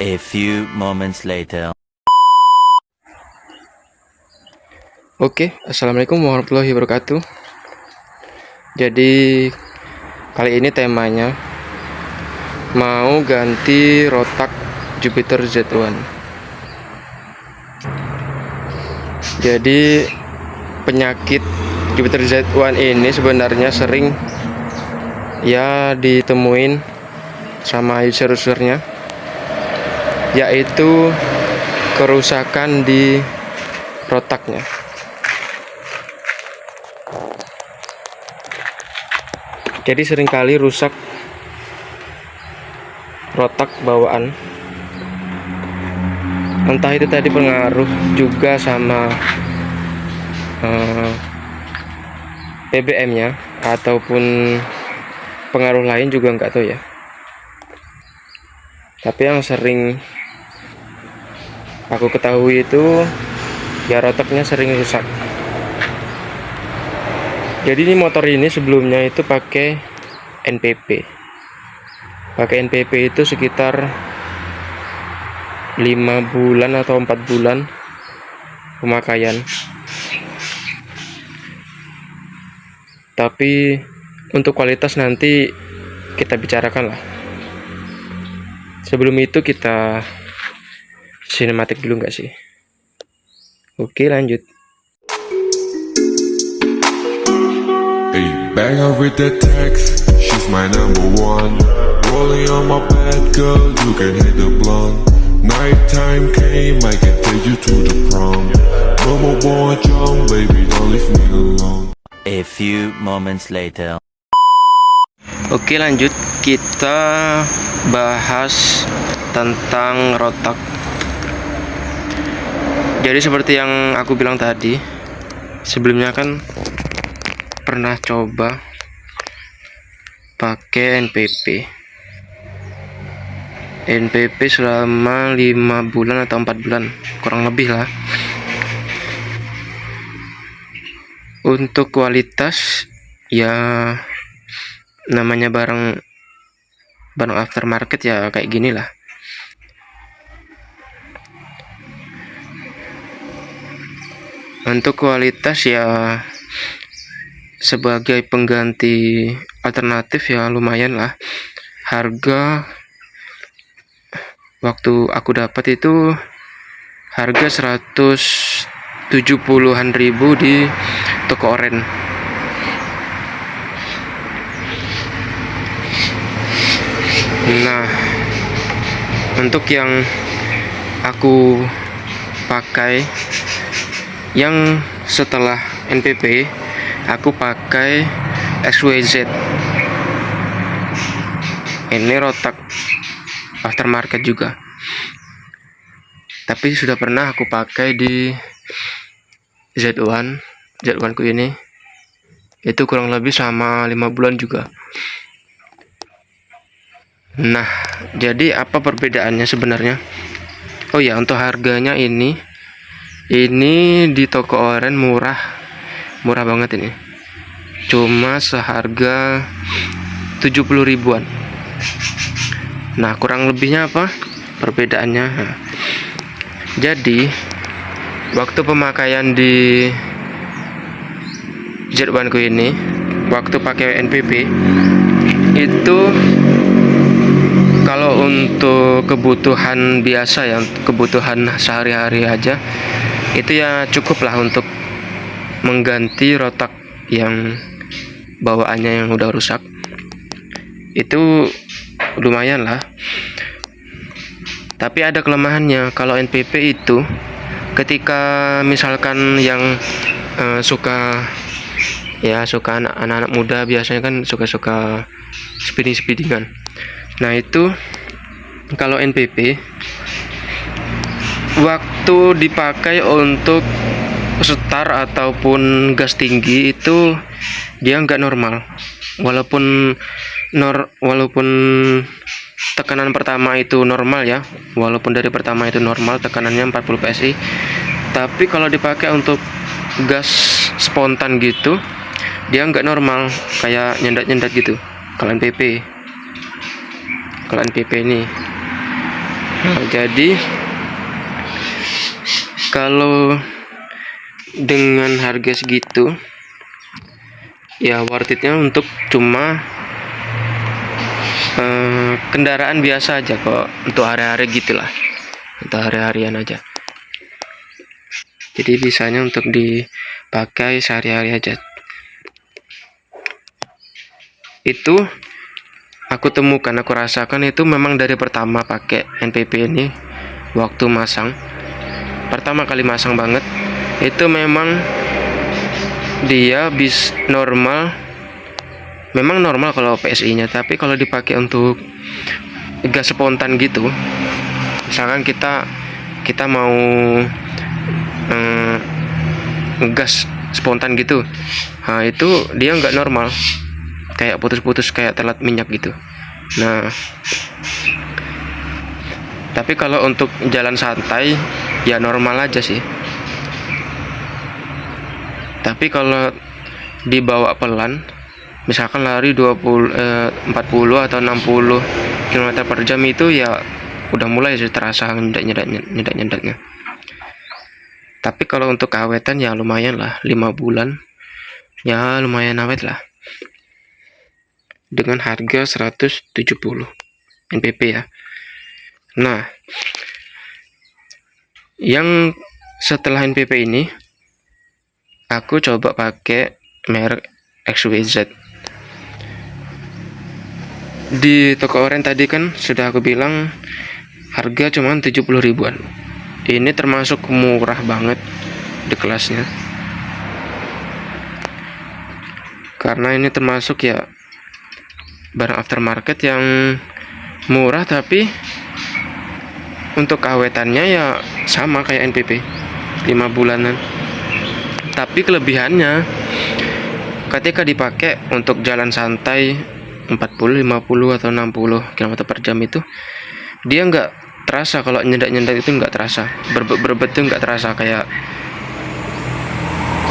A few moments later. Oke, assalamualaikum warahmatullahi wabarakatuh. Jadi kali ini temanya mau ganti rotak Jupiter Z1. Jadi penyakit Jupiter Z1 ini sebenarnya sering ya ditemuin sama user-usernya, yaitu kerusakan di rotaknya. Jadi seringkali rusak rotak bawaan, entah itu tadi pengaruh juga sama BBM-nya ataupun pengaruh lain juga nggak tahu ya. Tapi yang sering aku ketahui itu ya rotaknya sering rusak. Jadi ini motor ini sebelumnya itu pakai NPP. Pakai NPP itu sekitar 5 bulan atau 4 bulan pemakaian. Tapi untuk kualitas nanti kita bicarakan lah. Sebelum itu kita sinematik dulu nggak sih? Oke, lanjut. Hey, bang her with that text, she's my number one. Rolling on my bed, girl, you can hit the blunt. Nighttime came, I can take you to the prom. No more boy jump, baby, don't leave me alone. A few moments later. Oke, lanjut kita bahas tentang rotak. Jadi seperti yang aku bilang tadi, sebelumnya kan pernah coba pakai NPP selama 5 bulan atau 4 bulan kurang lebih lah. Untuk kualitas ya namanya barang aftermarket ya kayak gini lah. Untuk kualitas ya sebagai pengganti alternatif ya lumayan lah. Harga waktu aku dapat itu harga 170-an ribu di toko oren. Nah, untuk yang aku pakai yang setelah NPP, aku pakai XYZ. Ini rotak aftermarket juga, tapi sudah pernah aku pakai di Z1 ku ini, itu kurang lebih sama 5 bulan juga. Nah, jadi apa perbedaannya sebenarnya? Oh ya, untuk harganya ini di toko oren murah banget ini, cuma seharga 70 ribuan. Nah, kurang lebihnya apa perbedaannya? Nah, jadi waktu pemakaian di Z1 ku ini, waktu pakai NPP itu kalau untuk kebutuhan biasa ya, kebutuhan sehari-hari aja, itu ya cukup lah untuk mengganti rotak yang bawaannya yang udah rusak. Itu lumayan lah. Tapi ada kelemahannya. Kalau NPP itu ketika misalkan yang suka anak-anak muda biasanya kan suka speeding-speedingan. Nah, itu kalau NPP waktu dipakai untuk setar ataupun gas tinggi itu dia nggak normal. Walaupun tekanan pertama itu normal ya, walaupun dari pertama itu normal tekanannya 40 PSI, tapi kalau dipakai untuk gas spontan gitu dia nggak normal, kayak nyendat gitu kalau NPP ini. Nah, jadi kalau dengan harga segitu ya worth it-nya untuk cuma kendaraan biasa aja kok, untuk hari-hari gitulah, untuk hari-harian aja. Jadi bisanya untuk dipakai sehari-hari aja. Itu aku temukan, aku rasakan itu memang dari pertama pakai NPP ini, waktu masang pertama kali masang banget, itu memang dia normal, memang normal kalau PSI nya, tapi kalau dipakai untuk gas spontan gitu, misalkan kita mau gas spontan gitu, nah itu dia nggak normal, kayak putus-putus, kayak telat minyak gitu. Nah, tapi kalau untuk jalan santai ya normal aja sih. Tapi kalau dibawa pelan, misalkan lari 40 atau 60 km per jam, itu ya udah mulai sih terasa nyedak-nyedaknya. Tapi kalau untuk keawetan ya lumayan lah, 5 bulan ya lumayan awet lah, dengan harga 170 NPP ya. Nah, yang setelah NPP ini aku coba pakai merek XWZ. Di toko oren tadi kan sudah aku bilang harga cuma 70 ribuan. Ini termasuk murah banget di kelasnya, karena ini termasuk ya barang aftermarket yang murah, tapi untuk keawetannya ya sama kayak NPP 5 bulanan. Tapi kelebihannya ketika dipakai untuk jalan santai 40, 50 atau 60 km per jam itu, dia nggak terasa, kalau nyedak-nyedak itu nggak terasa, berbet itu nggak terasa, kayak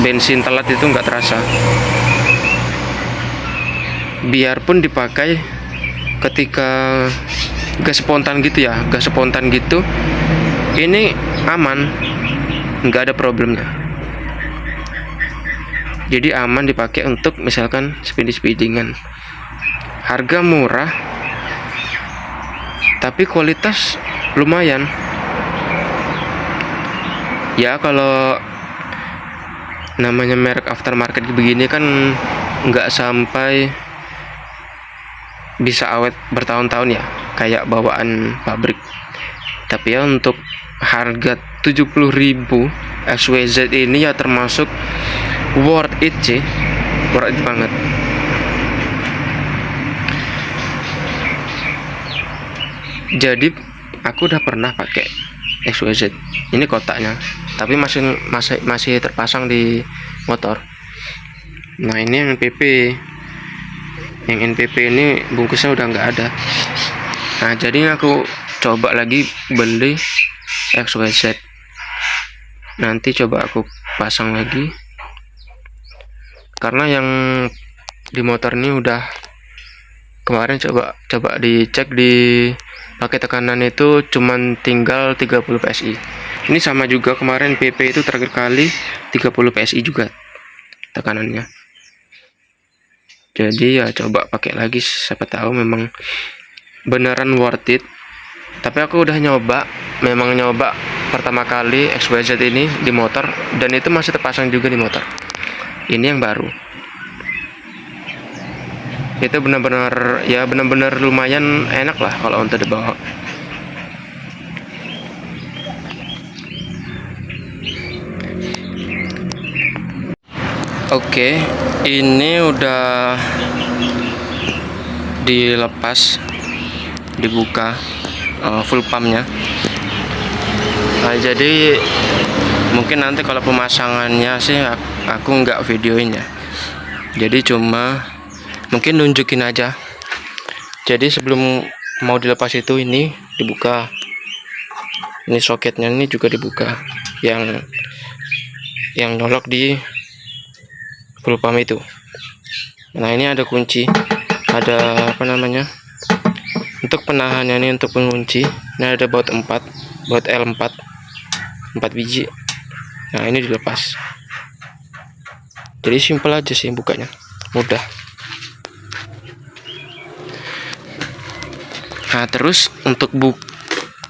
bensin telat itu nggak terasa. Biarpun dipakai ketika gas spontan gitu ya, gas spontan gitu, ini aman, nggak ada problemnya. Jadi aman dipakai untuk misalkan speedingan. Harga murah, tapi kualitas lumayan. Ya kalau namanya merek aftermarket begini kan nggak sampai bisa awet bertahun-tahun ya, kayak bawaan pabrik. Tapi ya untuk harga 70.000 XWZ ini ya termasuk worth it sih, worth it banget. Jadi aku udah pernah pakai XWZ ini kotaknya, tapi masih terpasang di motor. Nah, ini yang NPP ini bungkusnya udah nggak ada. Nah, jadi aku coba lagi beli XWZ. Nanti coba aku pasang lagi, karena yang di motor ini udah kemarin coba dicek di pakai tekanan itu cuman tinggal 30 PSI. Ini sama juga kemarin PP itu terakhir kali 30 PSI juga tekanannya. Jadi ya coba pakai lagi, siapa tahu memang beneran worth it. Tapi aku udah nyoba pertama kali XWZ ini di motor, dan itu masih terpasang juga di motor. Ini yang baru. Itu benar-benar lumayan enak lah kalau untuk dibawa. Oke, ini udah dilepas, dibuka full pumpnya. Nah, jadi mungkin nanti kalau pemasangannya sih aku nggak videoin ya, jadi cuma mungkin nunjukin aja. Jadi sebelum mau dilepas itu ini dibuka, ini soketnya ini juga dibuka, yang nyolok di full pump itu. Nah, ini ada kunci, ada apa namanya, untuk penahannya ini, untuk pengunci. Ini ada baut 4, baut L4, 4 biji. Nah, ini dilepas. Jadi simpel aja sih bukanya, mudah. Nah, terus untuk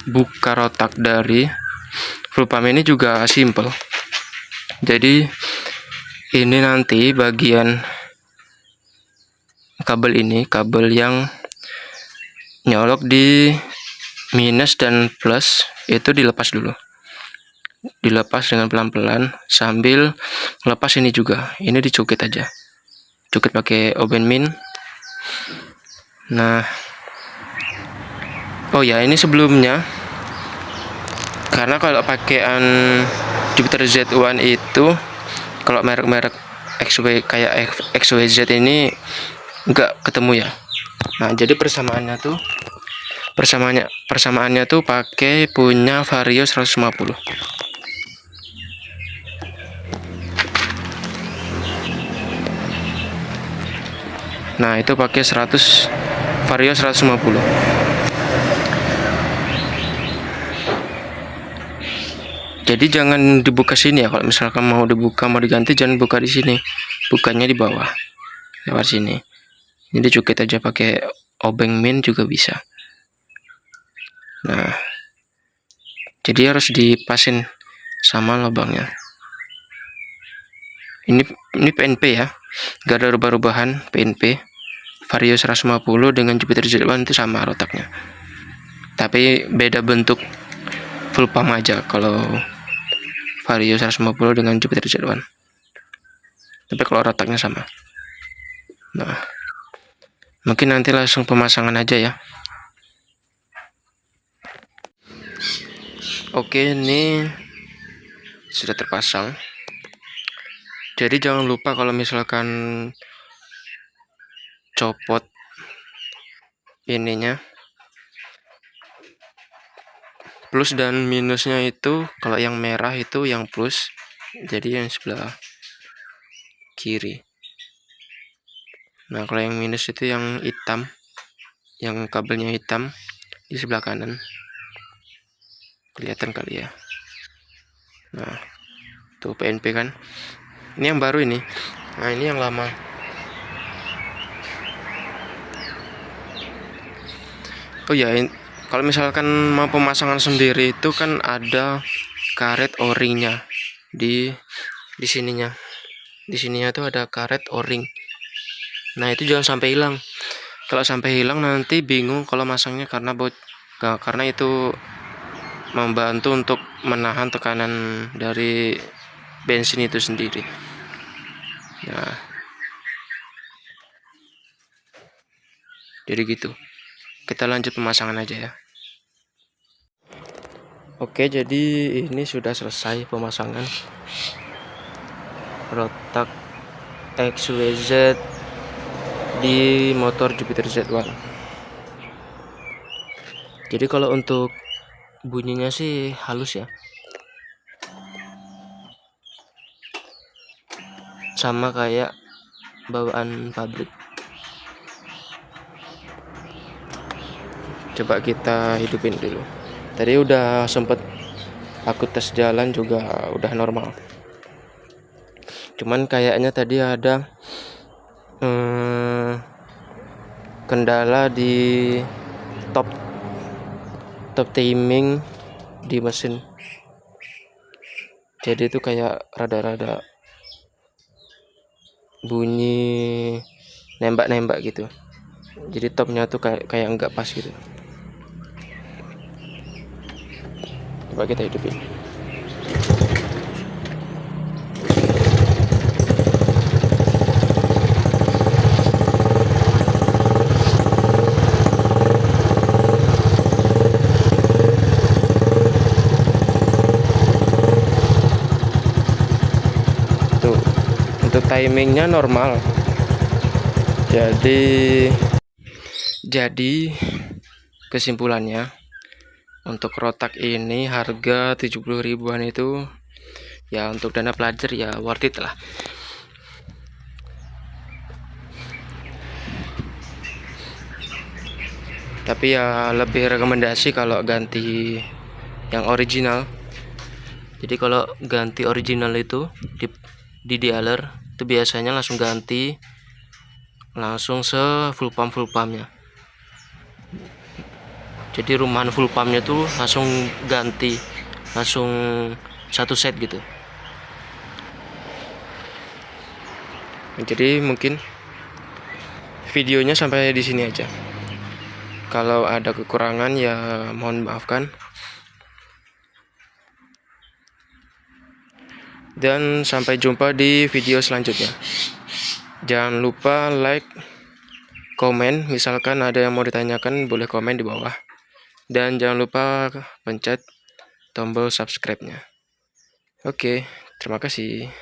buka rotak dari full pump ini juga simple. Jadi ini nanti bagian kabel ini, kabel yang nyolok di minus dan plus itu dilepas dulu. Dilepas dengan pelan-pelan sambil lepas ini juga. Ini dicukit aja. Cukit pakai oben min. Nah, oh ya, ini sebelumnya karena kalau pakaian Jupiter Z1 itu kalau merek-merek XW kayak XWZ ini enggak ketemu ya. Nah, jadi persamaannya tuh pakai punya Vario 150. Nah, itu pakai Vario 150. Jadi jangan dibuka sini ya. Kalau misalkan mau dibuka, mau diganti, jangan buka di sini. Bukanya di bawah. Lewat sini. Jadi cukit aja pakai obeng min juga bisa. Nah, jadi harus dipasin sama lubangnya. Ini PNP ya. Gak ada rubah-rubahan PNP. Vario 150 dengan Jupiter Z1 itu sama rotaknya. Tapi beda bentuk full pump aja kalau Vario 150 dengan Jupiter Z1. Tapi kalau rotaknya sama. Nah, mungkin nanti langsung pemasangan aja ya. Oke, ini sudah terpasang. Jadi jangan lupa kalau misalkan copot ininya, plus dan minusnya itu, kalau yang merah itu yang plus, jadi yang sebelah kiri. Nah, kalau yang minus itu yang hitam, yang kabelnya hitam di sebelah kanan. Kelihatan kali ya. Nah, tuh PNP kan. Ini yang baru ini. Nah, ini yang lama. Oh ya, kalau misalkan mau pemasangan sendiri itu kan ada karet o-ringnya di sininya. Di sininya tuh ada karet o-ring. Nah, itu jangan sampai hilang. Kalau sampai hilang nanti bingung kalau masangnya karena karena itu membantu untuk menahan tekanan dari bensin itu sendiri. Nah, jadi gitu. Kita lanjut pemasangan aja ya. Oke, jadi ini sudah selesai pemasangan rotak XWZ di motor Jupiter Z1. Jadi kalau untuk bunyinya sih halus ya, sama kayak bawaan pabrik. Coba kita hidupin dulu. Tadi udah sempet aku tes jalan juga udah normal. Cuman kayaknya tadi ada kendala di top timing di mesin. Jadi itu kayak rada-rada bunyi nembak-nembak gitu. Jadi topnya tuh kayak enggak pas gitu. Coba kita hidupin. Tuh, untuk timingnya normal. Jadi kesimpulannya, untuk rotak ini harga 70 ribuan itu ya untuk dana pelajar ya worth it lah. Tapi ya lebih rekomendasi kalau ganti yang original. Jadi kalau ganti original itu di dealer itu biasanya langsung ganti langsung full pumpnya. Jadi rumahan full pumpnya tuh langsung ganti, langsung satu set gitu. Jadi mungkin videonya sampai di sini aja. Kalau ada kekurangan ya mohon maafkan. Dan sampai jumpa di video selanjutnya. Jangan lupa like, komen, misalkan ada yang mau ditanyakan boleh komen di bawah. Dan jangan lupa pencet tombol subscribe-nya. Oke, terima kasih.